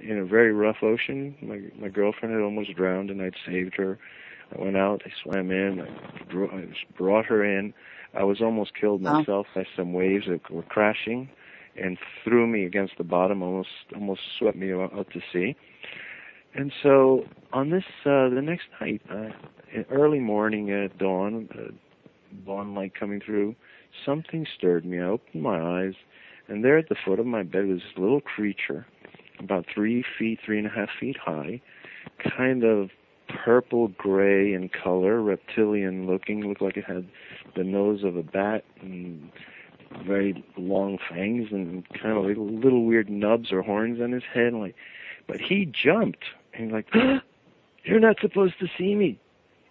in a very rough ocean. My girlfriend had almost drowned, and I'd saved her. I went out, I swam in, I brought her in. I was almost killed myself by some waves that were crashing and threw me against the bottom, almost swept me out to sea. And so on this, the next night, early morning at dawn, dawn light coming through, something stirred me. I opened my eyes, and there at the foot of my bed was this little creature, about 3.5 feet high, kind of purple gray in color, reptilian looking, looked like it had the nose of a bat and very long fangs and kind of like little weird nubs or horns on his head. But he jumped and like, "You're not supposed to see me."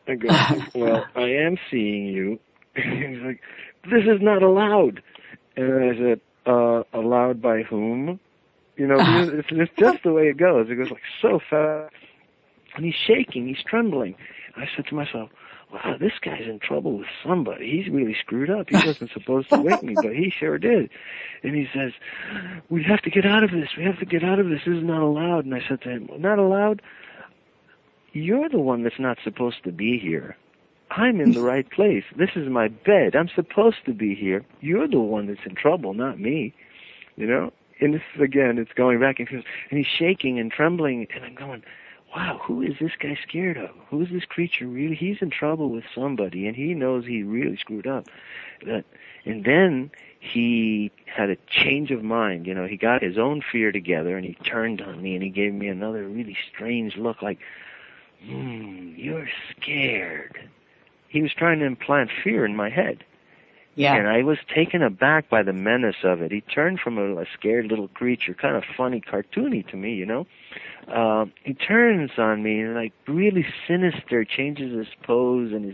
I go, "Well, I am seeing you." And he's like, "This is not allowed." And I said, "Allowed by whom?" You know, it's just the way it goes. It goes like so fast. And he's shaking, he's trembling. I said to myself, wow, this guy's in trouble with somebody. He's really screwed up. He wasn't supposed to wake me, but he sure did. And he says, "We have to get out of this. We have to get out of this. This is not allowed." And I said to him, "Not allowed? You're the one that's not supposed to be here. I'm in the right place. This is my bed. I'm supposed to be here. You're the one that's in trouble, not me." You know? And this is, again, it's going back and forth. And he's shaking and trembling, and I'm going, wow, who is this guy scared of? Who is this creature really? He's in trouble with somebody, and he knows he really screwed up. And then he had a change of mind. You know, he got his own fear together, and he turned on me, and he gave me another really strange look like, you're scared. He was trying to implant fear in my head. Yeah. And I was taken aback by the menace of it. He turned from a scared little creature, kind of funny, cartoony to me, you know. He turns on me and like really sinister, changes his pose and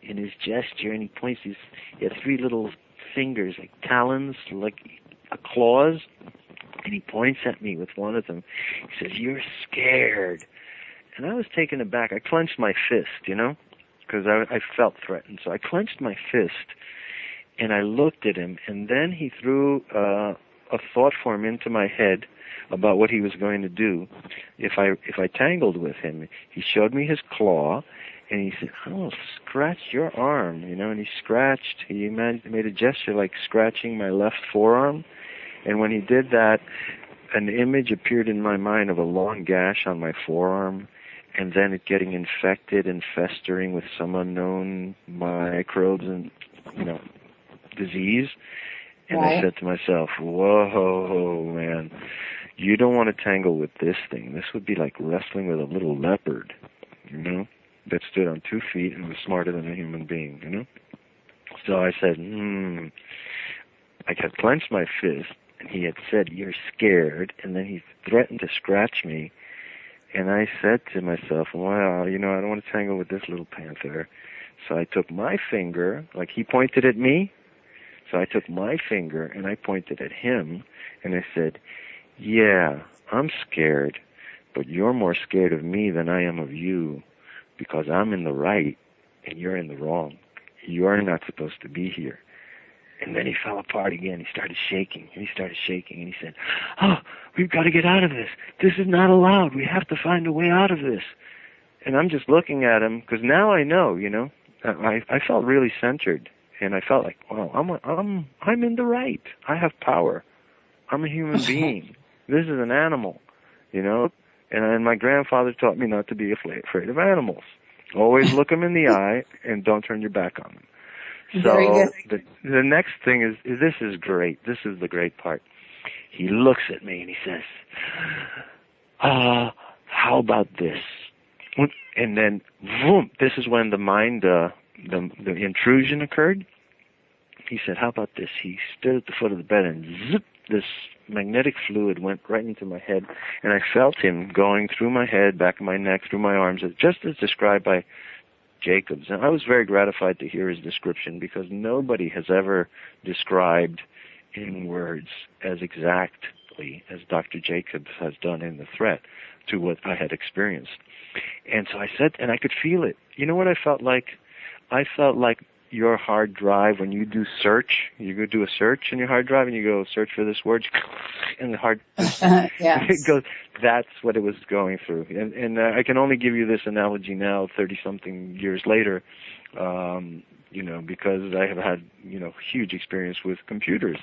his gesture, and he points he had 3 little fingers, like talons, like a claws, and he points at me with one of them. He says, "You're scared." And I was taken aback. I clenched my fist, you know, because I felt threatened. So I clenched my fist. And I looked at him, and then he threw a thought form into my head about what he was going to do if I tangled with him. He showed me his claw, and he said, "Oh, scratch your arm," you know. And he scratched. He made a gesture like scratching my left forearm. And when he did that, an image appeared in my mind of a long gash on my forearm, and then it getting infected and festering with some unknown microbes and, you know, disease. And right. I said to myself, whoa, man, you don't want to tangle with this thing. This would be like wrestling with a little leopard, you know, that stood on 2 feet and was smarter than a human being, you know. So I said, I had clenched my fist, and he had said, "You're scared," and then he threatened to scratch me. And I said to myself, wow, you know, I don't want to tangle with this little panther. So I took my finger, like he pointed at me, so I took my finger and I pointed at him, and I said, "Yeah, I'm scared, but you're more scared of me than I am of you, because I'm in the right and you're in the wrong. You're not supposed to be here." And then he fell apart again. He started shaking, and he said, "Oh, we've got to get out of this. This is not allowed. We have to find a way out of this." And I'm just looking at him, because now I know, you know, I felt really centered. And I felt like, wow, I'm in the right. I have power. I'm a human being. This is an animal, you know. And my grandfather taught me not to be afraid of animals. Always look them in the eye and don't turn your back on them. So the next thing is this is great. This is the great part. He looks at me and he says, "How about this?" And then, boom, this is when the mind, the intrusion occurred. He said, "How about this?" He stood at the foot of the bed and zip, this magnetic fluid went right into my head, and I felt him going through my head, back of my neck, through my arms, just as described by Jacobs. And I was very gratified to hear his description, because nobody has ever described in words as exactly as Dr. Jacobs has done in The Threat to what I had experienced. And so I said, and I could feel it. You know what I felt like? I felt like your hard drive, when you do search, you go do a search in your hard drive and you go search for this word, in the heart. Yes. It goes. That's what it was going through, and I can only give you this analogy now, 30-something years later, because I have had huge experience with computers.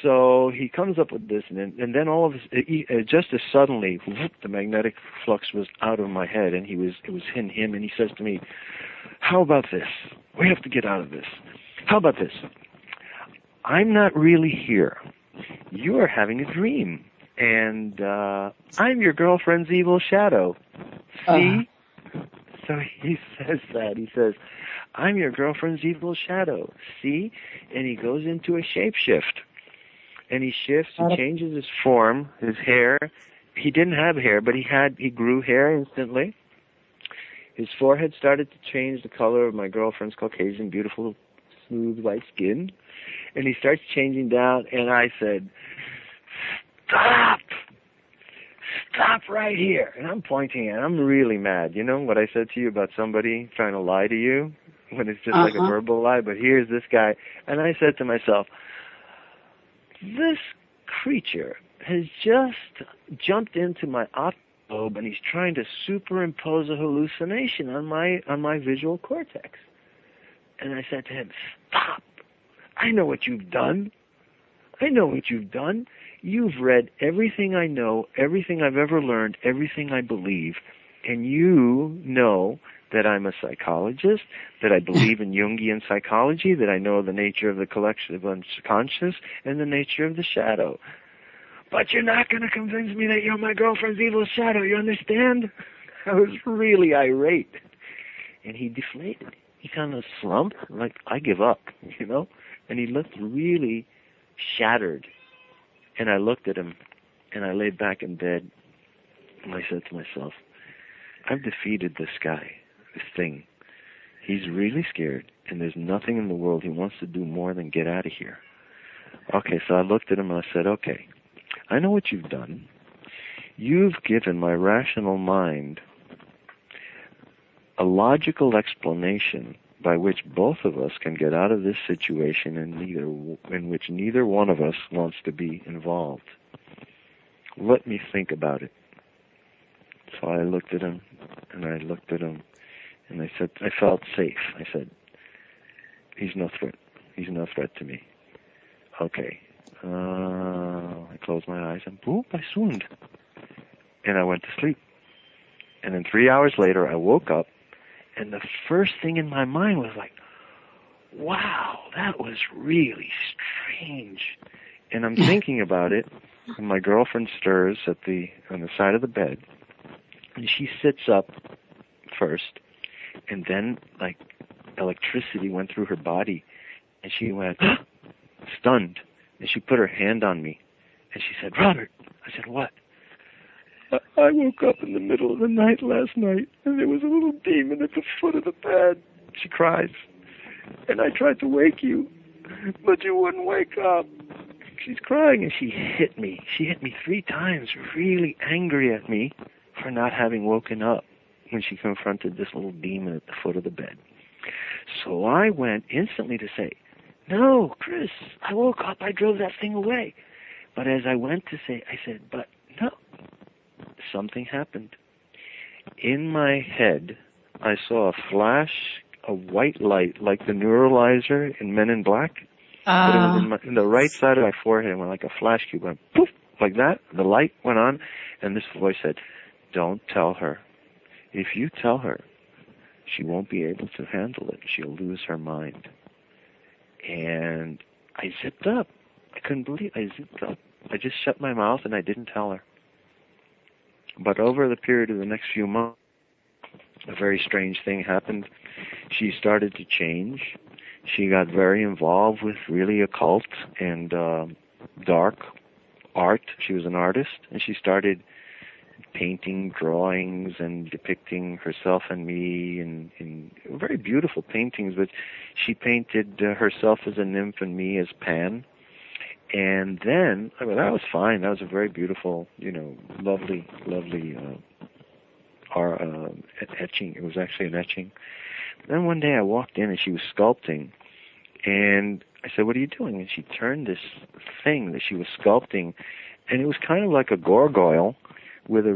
So he comes up with this, and then all of this, just as suddenly, whoop, the magnetic flux was out of my head, and it was him, and he says to me, "How about this? We have to get out of this. How about this? I'm not really here. You are having a dream, and I'm your girlfriend's evil shadow. See?" So he says that. He says, "I'm your girlfriend's evil shadow. See?" And he goes into a shapeshift. And he shifts and changes his form, his hair. He didn't have hair, but he grew hair instantly. His forehead started to change the color of my girlfriend's Caucasian, beautiful, smooth white skin. And he starts changing down, and I said, "Stop! Stop right here." And I'm pointing, and I'm really mad. You know what I said to you about somebody trying to lie to you? When it's just like a verbal lie, but here's this guy. And I said to myself, this creature has just jumped into my optic lobe, and he's trying to superimpose a hallucination on my visual cortex. And I said to him, "Stop! I know what you've done. I know what you've done. You've read everything I know, everything I've ever learned, everything I believe, and you know that I'm a psychologist, that I believe in Jungian psychology, that I know the nature of the collective unconscious and the nature of the shadow. But you're not going to convince me that you're my girlfriend's evil shadow, you understand?" I was really irate. And he deflated. He kind of slumped, like, I give up, And he looked really shattered. And I looked at him, and I laid back in bed, and I said to myself, I've defeated this guy. This thing. He's really scared, and there's nothing in the world he wants to do more than get out of here. Okay, so I looked at him and I said, okay, I know what you've done. You've given my rational mind a logical explanation by which both of us can get out of this situation in which neither one of us wants to be involved. Let me think about it. So I looked at him, and I looked at him, and I said, I felt safe. I said, he's no threat. He's no threat to me. Okay. I closed my eyes, and boop, I swooned. And I went to sleep. And then 3 hours later, I woke up, and the first thing in my mind was like, wow, that was really strange. And I'm thinking about it, and my girlfriend stirs on the side of the bed, and she sits up first, and then, like, electricity went through her body, and she went, stunned, and she put her hand on me, and she said, Robert. I said, what? I woke up in the middle of the night last night, and there was a little demon at the foot of the bed. She cries, and I tried to wake you, but you wouldn't wake up. She's crying, and she hit me. She hit me 3 times, really angry at me for not having woken up when she confronted this little demon at the foot of the bed. So I went instantly to say, no, Chris, I woke up, I drove that thing away. But as I went to say, I said, but no, something happened. In my head, I saw a flash of white light like the neuralizer in Men in Black. But it was in the right side of my forehead, went like a flash cube, went poof, like that. The light went on, and this voice said, don't tell her. If you tell her, she won't be able to handle it. She'll lose her mind. And I zipped up. I couldn't believe it. I zipped up. I just shut my mouth, and I didn't tell her. But over the period of the next few months, a very strange thing happened. She started to change. She got very involved with really occult and dark art. She was an artist, and she started painting drawings and depicting herself and me in very beautiful paintings. But she painted herself as a nymph and me as Pan. And then, I mean, that was fine. That was a very beautiful, lovely etching. It was actually an etching. Then one day I walked in and she was sculpting. And I said, what are you doing? And she turned this thing that she was sculpting, and it was kind of like a gargoyle with a